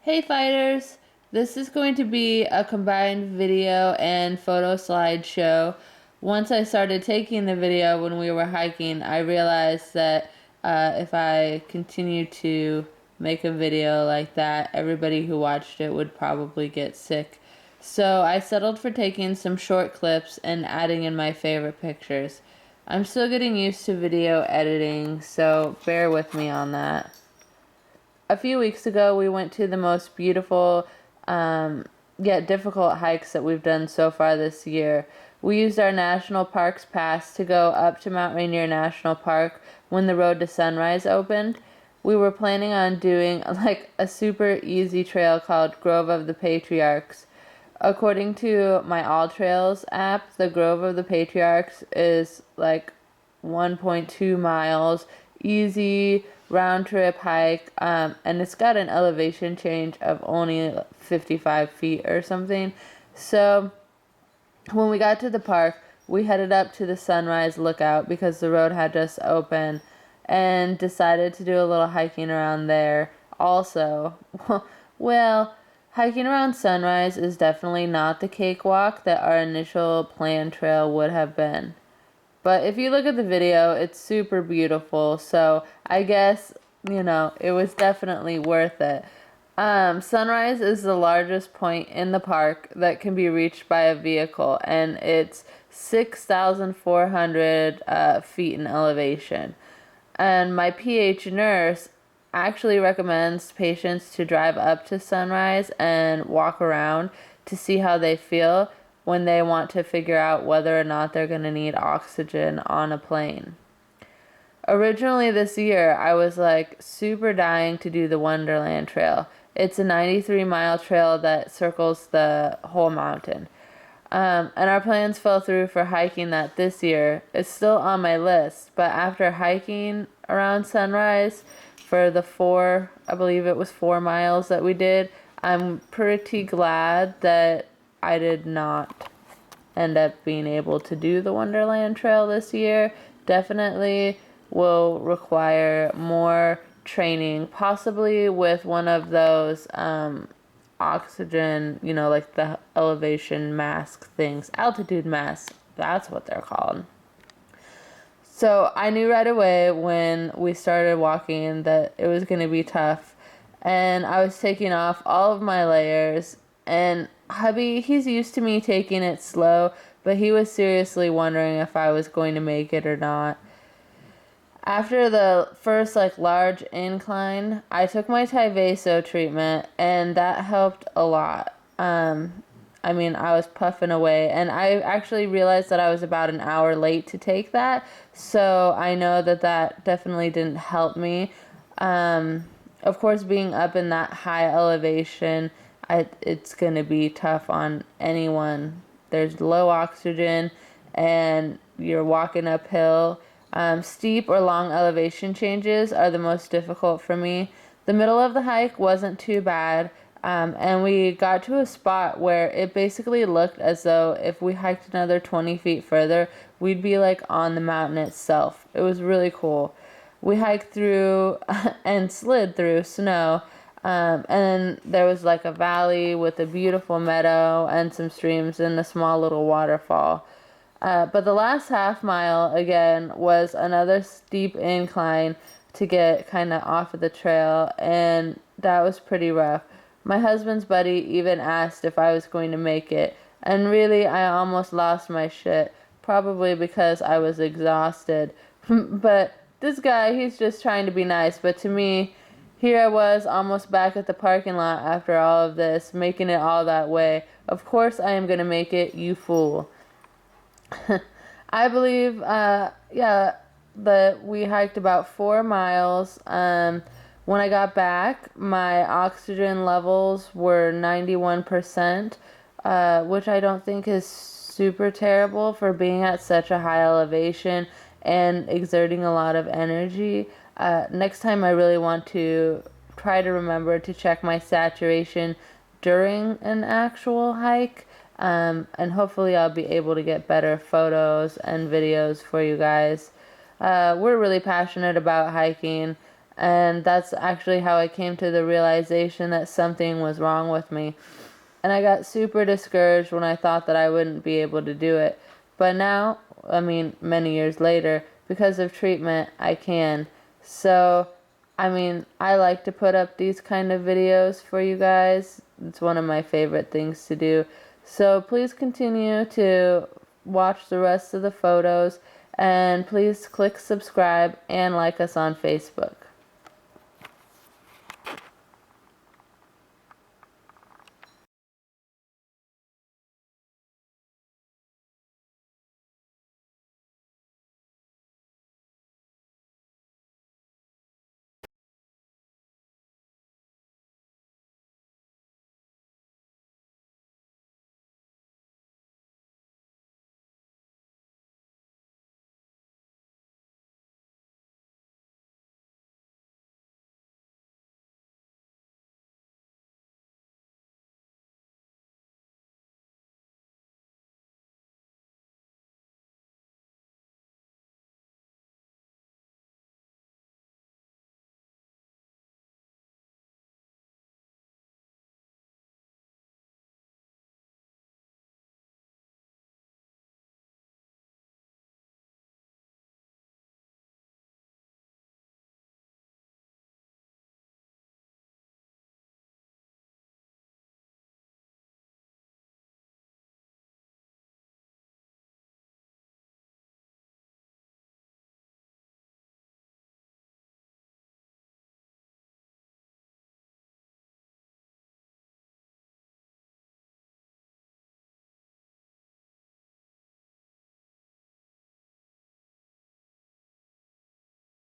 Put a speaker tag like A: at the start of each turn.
A: Hey fighters! This is going to be a combined video and photo slideshow. Once I started taking the video when we were hiking, I realized that if I continued to make a video like that, everybody who watched it would probably get sick. So I settled for taking some short clips and adding in my favorite pictures. I'm still getting used to video editing, so bear with me on that. A few weeks ago, we went to the most beautiful, yet difficult hikes that we've done so far this year. We used our National Parks Pass to go up to Mount Rainier National Park when the Road to Sunrise opened. We were planning on doing like a super easy trail called Grove of the Patriarchs. According to my All Trails app, the Grove of the Patriarchs is like 1.2 miles, easy round trip hike, and it's got an elevation change of only 55 feet or something. So when we got to the park, we headed up to the Sunrise Lookout because the road had just opened and decided to do a little hiking around there also. Well, hiking around Sunrise is definitely not the cakewalk that our initial planned trail would have been. But if you look at the video, it's super beautiful. So I guess, it was definitely worth it. Sunrise is the largest point in the park that can be reached by a vehicle, and it's 6,400 feet in elevation. And my PH nurse actually recommends patients to drive up to Sunrise and walk around to see how they feel when they want to figure out whether or not they're going to need oxygen on a plane. Originally this year, I was like super dying to do the Wonderland Trail. It's a 93-mile trail that circles the whole mountain. And our plans fell through for hiking that this year. It's still on my list, but after hiking around Sunrise for the I believe it was 4 miles that we did, I'm pretty glad that I did not end up being able to do the Wonderland Trail this year. Definitely will require more training, possibly with one of those oxygen, like the elevation mask things, altitude masks, that's what they're called. So I knew right away when we started walking that it was going to be tough, and I was taking off all of my layers, and hubby, he's used to me taking it slow, but he was seriously wondering if I was going to make it or not. After the first large incline, I took my Tyvaso treatment, and that helped a lot. I was puffing away, and I actually realized that I was about an hour late to take that, so I know that definitely didn't help me. Of course, being up in that high elevation, it's going to be tough on anyone. There's low oxygen, and you're walking uphill. Steep or long elevation changes are the most difficult for me. The middle of the hike wasn't too bad, and we got to a spot where it basically looked as though if we hiked another 20 feet further, we'd be on the mountain itself. It was really cool. We hiked through and slid through snow, and then there was a valley with a beautiful meadow and some streams and a small little waterfall. But the last half mile, again, was another steep incline to get kind of off of the trail, and that was pretty rough. My husband's buddy even asked if I was going to make it, and really, I almost lost my shit, probably because I was exhausted. But this guy, he's just trying to be nice, but to me, here I was almost back at the parking lot after all of this, making it all that way. Of course I am going to make it, you fool. I believe, that we hiked about 4 miles. When I got back, my oxygen levels were 91%, which I don't think is super terrible for being at such a high elevation and exerting a lot of energy. Next time I really want to try to remember to check my saturation during an actual hike. And hopefully I'll be able to get better photos and videos for you guys. We're really passionate about hiking, And that's actually how I came to the realization that something was wrong with me. And I got super discouraged when I thought that I wouldn't be able to do it. But now, I mean, many years later, because of treatment, I can. So, I mean, I like to put up these kind of videos for you guys. It's one of my favorite things to do. So please continue to watch the rest of the photos, and please click subscribe and like us on Facebook.